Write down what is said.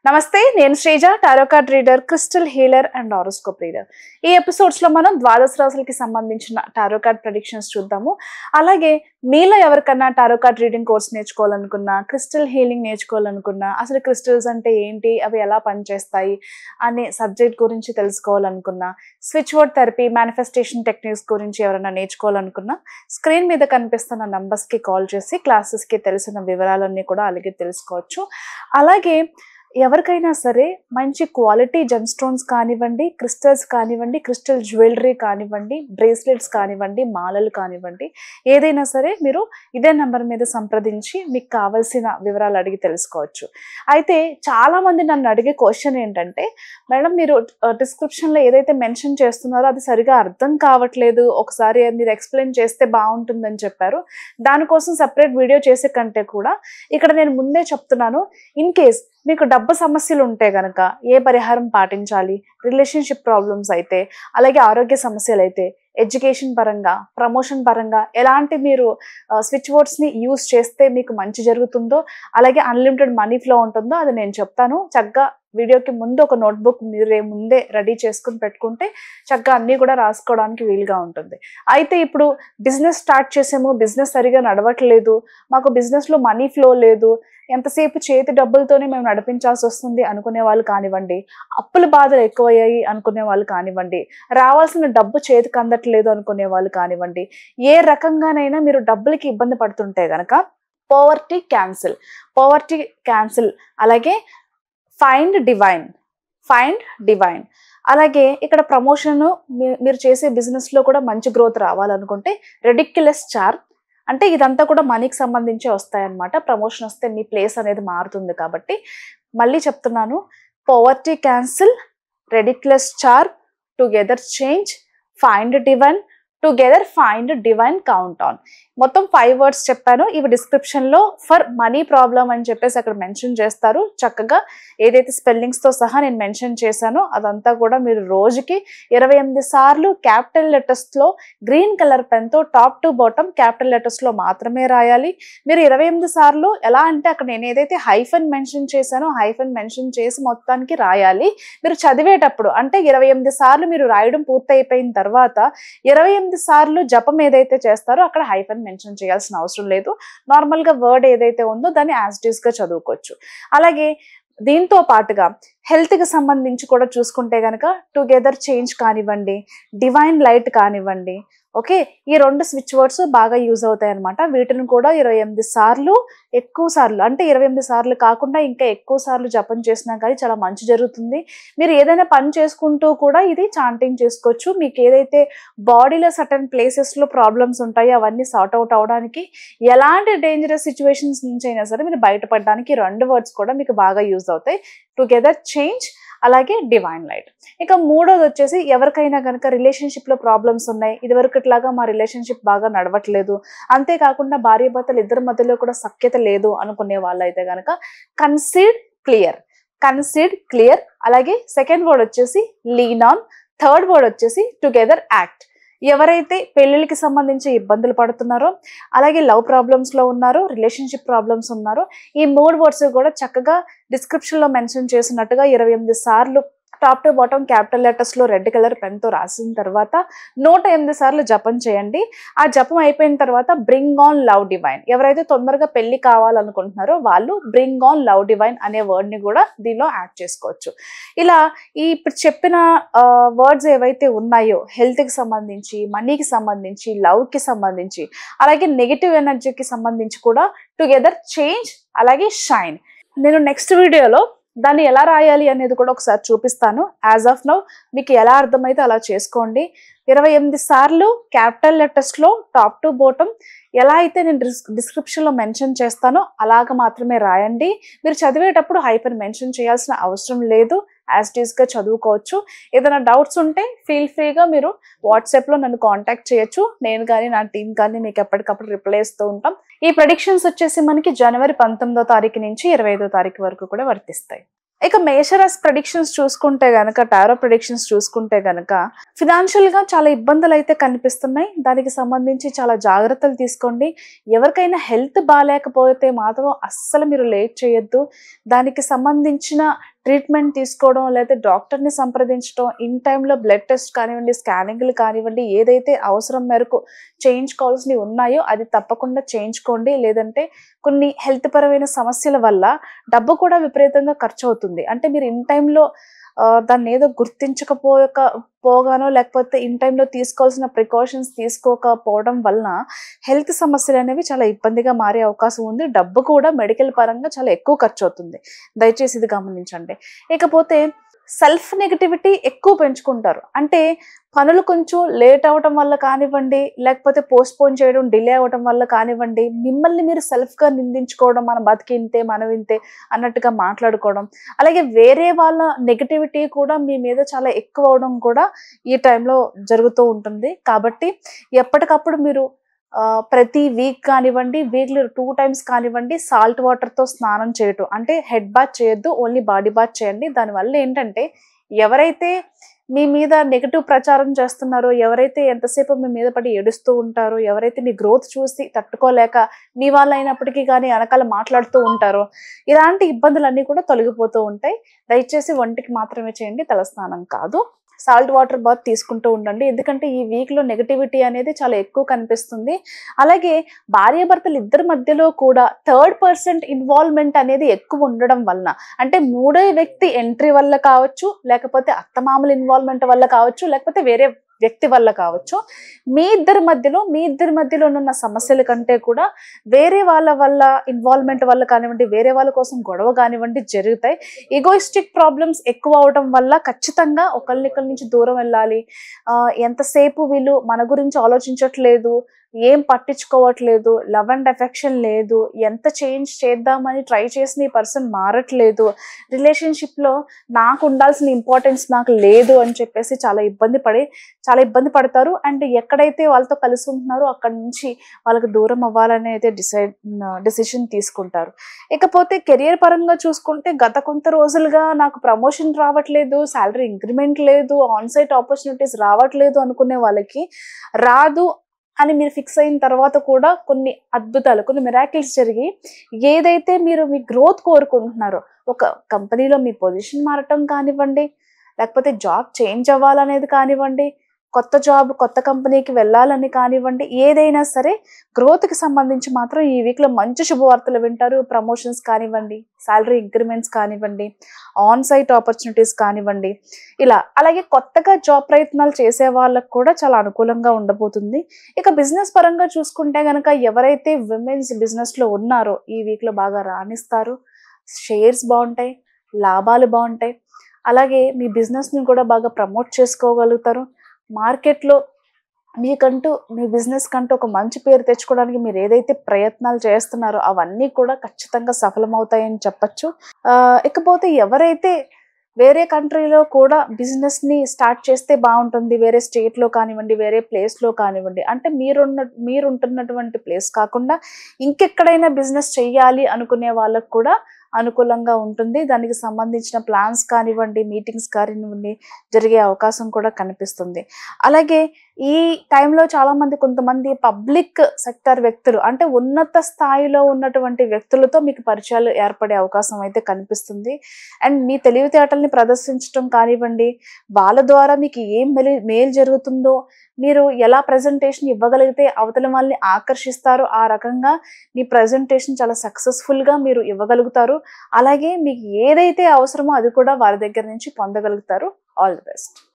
నమస్తే, నేను Sreeja, tarot card reader, crystal healer and horoscope reader. ఈ ఎపిసోడ్స్ లో మనం ద్వాదశ రాశులకి సంబంధించిన టారో కార్డ్ ప్రెడిక్షన్స్ చూద్దాము. అలాగే మీలో ఎవరికన్నా టారో కార్డ్ రీడింగ్ కోర్స్ నేర్చుకోవాలనుకున్నా, క్రిస్టల్ హీలింగ్ నేర్చుకోవాలనుకున్నా, అసలు క్రిస్టల్స్ అంటే ఏంటి, అవి ఎలా పనిచేస్తాయి అనే సబ్జెక్ట్ గురించి తెలుసుకోవాలనుకున్నా, switch word therapy, manifestation techniques గురించి ఎవరైనా నేర్చుకోవాలనుకున్నా, స్క్రీన్ మీద కనిపిస్తున్న నంబర్స్కి కాల్ చేసి క్లాసెస్కి తెలిసిన వివరాలన్నీ కూడా అలాగే తెలుసుకోవచ్చు. అలాగే ఎవరికైనా సరే మంచి క్వాలిటీ జెమ్ స్టోన్స్ కానివ్వండి, క్రిస్టల్స్ కానివ్వండి, క్రిస్టల్ జ్యువెలరీ కానివ్వండి, బ్రేస్లెట్స్ కానివ్వండి, మాలలు కానివ్వండి, ఏదైనా సరే మీరు ఇదే నెంబర్ మీద సంప్రదించి మీకు కావాల్సిన వివరాలు అడిగి తెలుసుకోవచ్చు. అయితే చాలామంది నన్ను అడిగే క్వశ్చన్ ఏంటంటే, మేడం మీరు డిస్క్రిప్షన్లో ఏదైతే మెన్షన్ చేస్తున్నారో అది సరిగా అర్థం కావట్లేదు, ఒకసారి మీరు ఎక్స్ప్లెయిన్ చేస్తే బాగుంటుందని చెప్పారు. దానికోసం సపరేట్ వీడియో చేసే కంటే కూడా ఇక్కడ నేను ముందే చెప్తున్నాను, ఇన్ కేస్ మీకు డబ్బు సమస్యలు ఉంటే కనుక ఏ పరిహారం పాటించాలి, రిలేషన్షిప్ ప్రాబ్లమ్స్ అయితే, అలాగే ఆరోగ్య సమస్యలు అయితే, ఎడ్యుకేషన్ పరంగా, ప్రమోషన్ పరంగా ఎలాంటి మీరు స్విచ్ వర్డ్స్ని యూజ్ చేస్తే మీకు మంచి జరుగుతుందో, అలాగే అన్లిమిటెడ్ మనీ ఫ్లో ఉంటుందో అది నేను చెప్తాను. చక్కగా వీడియోకి ముందు ఒక నోట్బుక్ మీరే ముందే రెడీ చేసుకుని పెట్టుకుంటే చక్కగా అన్నీ కూడా రాసుకోవడానికి వీలుగా ఉంటుంది. అయితే ఇప్పుడు బిజినెస్ స్టార్ట్ చేసాము, బిజినెస్ సరిగా నడవట్లేదు, మాకు బిజినెస్లో మనీ ఫ్లో లేదు, ఎంతసేపు చేతి డబ్బులతోనే మేము నడిపించాల్సి వస్తుంది అనుకునే వాళ్ళు కానివ్వండి, అప్పుల బాధలు ఎక్కువయ్యాయి అనుకునే వాళ్ళు కానివ్వండి, రావాల్సిన డబ్బు చేతికి అందట్లేదు అనుకునే వాళ్ళు కానివ్వండి, ఏ రకంగానైనా మీరు డబ్బులకి ఇబ్బంది పడుతుంటే కనుక పోవర్టీ క్యాన్సిల్, అలాగే ఫైండ్ డివైన్, అలాగే ఇక్కడ ప్రమోషన్, మీరు చేసే బిజినెస్లో కూడా మంచి గ్రోత్ రావాలనుకుంటే రెడిక్యులస్ చార్మ్, అంటే ఇదంతా కూడా మనీకి సంబంధించి వస్తాయన్నమాట. ప్రమోషన్ వస్తే మీ ప్లేస్ అనేది మారుతుంది కాబట్టి మళ్ళీ చెప్తున్నాను, poverty cancel, ridiculous charm, together change, find divine, count on. మొత్తం 5 వర్డ్స్ చెప్పాను. ఇవి డిస్క్రిప్షన్లో ఫర్ మనీ ప్రాబ్లమ్ అని చెప్పేసి అక్కడ మెన్షన్ చేస్తారు. చక్కగా ఏదైతే స్పెల్లింగ్స్తో సహా నేను మెన్షన్ చేశానో అదంతా కూడా మీరు రోజుకి 28 సార్లు క్యాపిటల్ లెటర్స్లో గ్రీన్ కలర్ పెన్తో టాప్ టు బాటమ్ క్యాపిటల్ లెటర్స్లో మాత్రమే రాయాలి. మీరు 28 సార్లు ఎలా అంటే అక్కడ నేను ఏదైతే హైఫన్ మెన్షన్ చేశానో హైఫన్ మెన్షన్ చేసి మొత్తానికి రాయాలి. మీరు చదివేటప్పుడు అంటే 28 సార్లు మీరు రాయడం పూర్తయిపోయిన తర్వాత 28 సార్లు జపం ఏదైతే చేస్తారో అక్కడ హైఫన్ మెన్షన్ చేయాల్సిన అవసరం లేదు. నార్మల్గా వర్డ్ ఏదైతే ఉందో దాన్ని యాజ్ ఇట్ ఈస్ గా చదువుకోవచ్చు. అలాగే దీంతో పాటుగా హెల్త్కి సంబంధించి కూడా చూసుకుంటే కనుక టుగెదర్ చేంజ్ కానివ్వండి, డివైన్ లైట్ కానివ్వండి, ఓకే, ఈ 2 స్విచ్ వర్డ్స్ బాగా యూజ్ అవుతాయి అనమాట. వీటిని కూడా 28 సార్లు, ఎక్కువ సార్లు అంటే 28 సార్లు కాకుండా ఇంకా ఎక్కువ సార్లు జపం చేసినా కానీ చాలా మంచి జరుగుతుంది. మీరు ఏదైనా పని చేసుకుంటూ కూడా ఇది చాంటింగ్ చేసుకోవచ్చు. మీకు ఏదైతే బాడీలో సర్టన్ ప్లేసెస్లో ప్రాబ్లమ్స్ ఉంటాయో అవన్నీ సార్ట్ అవుట్ అవడానికి, ఎలాంటి డేంజరస్ సిచ్యువేషన్స్ నుంచి అయినా సరే మీరు బయటపడడానికి 2 వర్డ్స్ కూడా మీకు బాగా యూజ్ అవుతాయి, టుగెదర్ చేంజ్, అలాగే డివైన్ లైట్. ఇక మూడోది వచ్చేసి ఎవరికైనా కనుక రిలేషన్షిప్లో ప్రాబ్లమ్స్ ఉన్నాయి, ఇదివరకు ఇట్లాగా మా రిలేషన్షిప్ బాగా నడవట్లేదు, అంతేకాకుండా భార్యాభర్తలు ఇద్దరి మధ్యలో కూడా సఖ్యత లేదు అనుకునే వాళ్ళు అయితే కనుక కన్సీడ్ క్లియర్, అలాగే సెకండ్ వర్డ్ వచ్చేసి లీన్ ఆన్, థర్డ్ వర్డ్ వచ్చేసి టుగెదర్ యాక్ట్. ఎవరైతే పెళ్ళిళ్ళకి సంబంధించి ఇబ్బందులు పడుతున్నారో, అలాగే లవ్ ప్రాబ్లమ్స్లో ఉన్నారో, రిలేషన్షిప్ ప్రాబ్లమ్స్ ఉన్నారో, ఈ 3 వర్డ్స్ కూడా చక్కగా డిస్క్రిప్షన్లో మెన్షన్ చేసినట్టుగా 28 సార్లు టాప్ టు బాటమ్ క్యాపిటల్ లెటర్స్లో రెడ్ కలర్ పెన్తో రాసిన తర్వాత 108 సార్లు జపం చేయండి. ఆ జపం అయిపోయిన తర్వాత బ్రింగ్ ఆన్ లవ్ డివైన్, ఎవరైతే తొందరగా పెళ్లి కావాలనుకుంటున్నారో వాళ్ళు బ్రింగ్ ఆన్ లవ్ డివైన్ అనే వర్డ్ని కూడా దీనిలో యాడ్ చేసుకోవచ్చు. ఇలా ఈ ఇప్పుడు చెప్పిన వర్డ్స్ ఏవైతే ఉన్నాయో హెల్త్కి సంబంధించి, మనీకి సంబంధించి, లవ్కి సంబంధించి, అలాగే నెగిటివ్ ఎనర్జీకి సంబంధించి కూడా టుగెదర్ చేంజ్, అలాగే షైన్. నేను నెక్స్ట్ వీడియోలో దాన్ని ఎలా రాయాలి అనేది కూడా ఒకసారి చూపిస్తాను. యాజ్ ఆఫ్ నౌ మీకు ఎలా అర్థమైతే అలా చేసుకోండి. 28 సార్లు క్యాపిటల్ లెటర్స్లో టాప్ టు బాటమ్ ఎలా అయితే నేను డిస్క్రిప్షన్లో మెన్షన్ చేస్తానో అలాగ మాత్రమే రాయండి. మీరు చదివేటప్పుడు హైఫన్ మెన్షన్ చేయాల్సిన అవసరం లేదు, యాజ్ ఇట్ ఈస్గా చదువుకోవచ్చు. ఏదైనా డౌట్స్ ఉంటే ఫీల్ ఫ్రీగా మీరు వాట్సాప్లో నన్ను కాంటాక్ట్ చేయొచ్చు. నేను కానీ నా టీం కానీ మీకు ఎప్పటికప్పుడు రిప్లై ఇస్తూ ఉంటాం. ఈ ప్రెడిక్షన్స్ వచ్చేసి మనకి జనవరి 19వ తారీఖు నుంచి 25వ తారీఖు వరకు కూడా వర్తిస్తాయి. ఇక మేషరాశి ప్రెడిక్షన్స్ చూసుకుంటే గనక, టారో ప్రెడిక్షన్స్ చూసుకుంటే గనక ఫినాన్షియల్ గా చాలా ఇబ్బందులు అయితే కనిపిస్తున్నాయి. దానికి సంబంధించి చాలా జాగ్రత్తలు తీసుకోండి. ఎవరికైనా హెల్త్ బాగాలేకపోతే మాత్రం అస్సలు మీరు లేట్ చేయొద్దు. దానికి సంబంధించిన ట్రీట్మెంట్ తీసుకోవడం, లేదా డాక్టర్ని సంప్రదించడం, ఇన్ టైంలో బ్లడ్ టెస్ట్ కానివ్వండి, స్కానింగ్లు కానివ్వండి, ఏదైతే అవసరం మేరకు చేయించుకోవాల్సినవి ఉన్నాయో అది తప్పకుండా చేయించుకోండి. లేదంటే కొన్ని హెల్త్ పరమైన సమస్యల వల్ల డబ్బు కూడా విపరీతంగా ఖర్చు అవుతుంది. అంటే మీరు ఇన్ టైంలో దాన్ని ఏదో పోగానో, లేకపోతే ఇన్ టైంలో తీసుకోవాల్సిన ప్రికాషన్స్ తీసుకోకపోవడం వలన హెల్త్ సమస్యలు అనేవి చాలా ఇబ్బందిగా మారే అవకాశం ఉంది. డబ్బు కూడా మెడికల్ పరంగా చాలా ఎక్కువ ఖర్చు అవుతుంది. దయచేసి ఇది గమనించండి. ఇకపోతే సెల్ఫ్ నెగటివిటీ ఎక్కువ పెంచుకుంటారు. అంటే పనులు కొంచెం లేట్ అవ్వటం వల్ల కానివ్వండి, లేకపోతే పోస్ట్పోన్ చేయడం, డిలే అవ్వటం వల్ల కానివ్వండి, మిమ్మల్ని మీరు సెల్ఫ్గా నిందించుకోవడం, మన బతికింతే మనం ఇంతే అన్నట్టుగా మాట్లాడుకోవడం, అలాగే వేరే వాళ్ళ నెగటివిటీ కూడా మీ మీద చాలా ఎక్కువ అవడం కూడా ఈ టైంలో జరుగుతూ ఉంటుంది. కాబట్టి ఎప్పటికప్పుడు మీరు ప్రతి వీక్ కానివ్వండి, వీక్లీ 2 times కానివ్వండి, సాల్ట్ వాటర్తో స్నానం చేయటం. అంటే హెడ్ బాత్ చేయొద్దు, ఓన్లీ బాడీ బాత్ చేయండి. దానివల్ల ఏంటంటే ఎవరైతే మీ మీద నెగటివ్ ప్రచారం చేస్తున్నారో, ఎవరైతే ఎంతసేపు మీ మీద పడి ఏడుస్తూ ఉంటారో, ఎవరైతే మీ గ్రోత్ చూసి తట్టుకోలేక మీ వాళ్ళు అయినప్పటికీ కానీ వెనకాల మాట్లాడుతూ ఉంటారో, ఇలాంటి ఇబ్బందులన్నీ కూడా తొలగిపోతూ ఉంటాయి. దయచేసి ఒంటికి మాత్రమే చేయండి, తలస్నానం కాదు. సాల్ట్ వాటర్ బాత్ తీసుకుంటూ ఉండండి. ఎందుకంటే ఈ వీక్లో నెగటివిటీ అనేది చాలా ఎక్కువ కనిపిస్తుంది. అలాగే భార్యాభర్తలు ఇద్దరి మధ్యలో కూడా థర్డ్ పర్సన్ ఇన్వాల్వ్మెంట్ అనేది ఎక్కువ ఉండడం వలన, అంటే మూడో వ్యక్తి ఎంట్రీ వల్ల కావచ్చు, లేకపోతే అత్తమామల ఇన్వాల్వ్మెంట్ వల్ల కావచ్చు, లేకపోతే వేరే వ్యక్తి వల్ల కావచ్చు, మీ ఇద్దరి మధ్యలో ఉన్న సమస్యల కంటే కూడా వేరే వాళ్ళ వల్ల ఇన్వాల్వ్మెంట్ వల్ల కానివ్వండి, వేరే వాళ్ళ కోసం గొడవ కానివ్వండి జరుగుతాయి. ఈగోయిస్టిక్ ప్రాబ్లమ్స్ ఎక్కువ అవడం వల్ల ఖచ్చితంగా ఒకళ్ళనిక్కడి నుంచి దూరం వెళ్ళాలి. ఎంతసేపు వీళ్ళు మన గురించి ఆలోచించట్లేదు, ఏం పట్టించుకోవట్లేదు, లవ్ అండ్ అఫెక్షన్ లేదు, ఎంత చేంజ్ చేద్దామని ట్రై చేసిన ఈ పర్సన్ మారట్లేదు, రిలేషన్షిప్లో నాకు ఉండాల్సిన ఇంపార్టెన్స్ నాకు లేదు అని చెప్పేసి చాలా ఇబ్బంది పడతారు. అండ్ ఎక్కడైతే వాళ్ళతో కలిసి ఉంటున్నారో అక్కడి నుంచి వాళ్ళకి దూరం అవ్వాలని అయితే డిసిషన్ తీసుకుంటారు. ఇకపోతే కెరియర్ పరంగా చూసుకుంటే గత కొంత రోజులుగా నాకు ప్రమోషన్ రావట్లేదు, శాలరీ ఇంక్రిమెంట్ లేదు, ఆన్సైట్ ఆపర్చునిటీస్ రావట్లేదు అనుకునే వాళ్ళకి రాదు అని మీరు ఫిక్స్ అయిన తర్వాత కూడా కొన్ని అద్భుతాలు, కొన్ని మిరాకిల్స్ జరిగి ఏదైతే మీరు మీ గ్రోత్ కోరుకుంటున్నారో, ఒక కంపెనీలో మీ పొజిషన్ మారటం కానివ్వండి, లేకపోతే జాబ్ చేంజ్ అవ్వాలనేది కానివ్వండి, కొత్త జాబ్ కొత్త కంపెనీకి వెళ్ళాలని కానివ్వండి, ఏదైనా సరే గ్రోత్కి సంబంధించి మాత్రం ఈ వీక్లో మంచి శుభవార్తలు వింటారు. ప్రమోషన్స్ కానివ్వండి, శాలరీ ఇంక్రిమెంట్స్ కానివ్వండి, ఆన్ సైట్ ఆపర్చునిటీస్ కానివ్వండి, ఇలా. అలాగే కొత్తగా జాబ్ ప్రయత్నాలు చేసే వాళ్ళకు కూడా చాలా అనుకూలంగా ఉండబోతుంది. ఇక బిజినెస్ పరంగా చూసుకుంటే కనుక ఎవరైతే విమెన్స్ బిజినెస్లో ఉన్నారో ఈ వీక్లో బాగా రాణిస్తారు. షేర్స్ బాగుంటాయి, లాభాలు బాగుంటాయి. అలాగే మీ బిజినెస్ని కూడా బాగా ప్రమోట్ చేసుకోగలుగుతారు. మార్కెట్లో మీ బిజినెస్ కంటూ ఒక మంచి పేరు తెచ్చుకోవడానికి మీరు ఏదైతే ప్రయత్నాలు చేస్తున్నారో అవన్నీ కూడా ఖచ్చితంగా సఫలమవుతాయని చెప్పచ్చు. ఇకపోతే ఎవరైతే వేరే కంట్రీలో కూడా బిజినెస్ని స్టార్ట్ చేస్తే బాగుంటుంది, వేరే స్టేట్లో కానివ్వండి, వేరే ప్లేస్లో కానివ్వండి, అంటే మీరుంటున్నటువంటి ప్లేస్ కాకుండా ఇంకెక్కడైనా బిజినెస్ చెయ్యాలి అనుకునే వాళ్ళకు కూడా అనుకూలంగా ఉంటుంది. దానికి సంబంధించిన ప్లాన్స్ కానివ్వండి, మీటింగ్స్ కానివ్వండి జరిగే అవకాశం కూడా కనిపిస్తుంది. అలాగే ఈ టైంలో కొంతమంది పబ్లిక్ సెక్టర్ వ్యక్తులు, అంటే ఉన్నత స్థాయిలో ఉన్నటువంటి వ్యక్తులతో మీకు పరిచయాలు ఏర్పడే అవకాశం అయితే కనిపిస్తుంది. అండ్ మీ తెలివితేటల్ని ప్రదర్శించడం కానివ్వండి, వాళ్ళ ద్వారా మీకు ఏం మేలు జరుగుతుందో, మీరు ఎలా ప్రజెంటేషన్ ఇవ్వగలిగితే అవతల వాళ్ళని ఆకర్షిస్తారో ఆ రకంగా మీ ప్రజెంటేషన్ చాలా సక్సెస్ఫుల్గా మీరు ఇవ్వగలుగుతారు. అలాగే మీకు ఏదైతే అవసరమో అది కూడా వారి దగ్గర నుంచి పొందగలుగుతారు. All the best.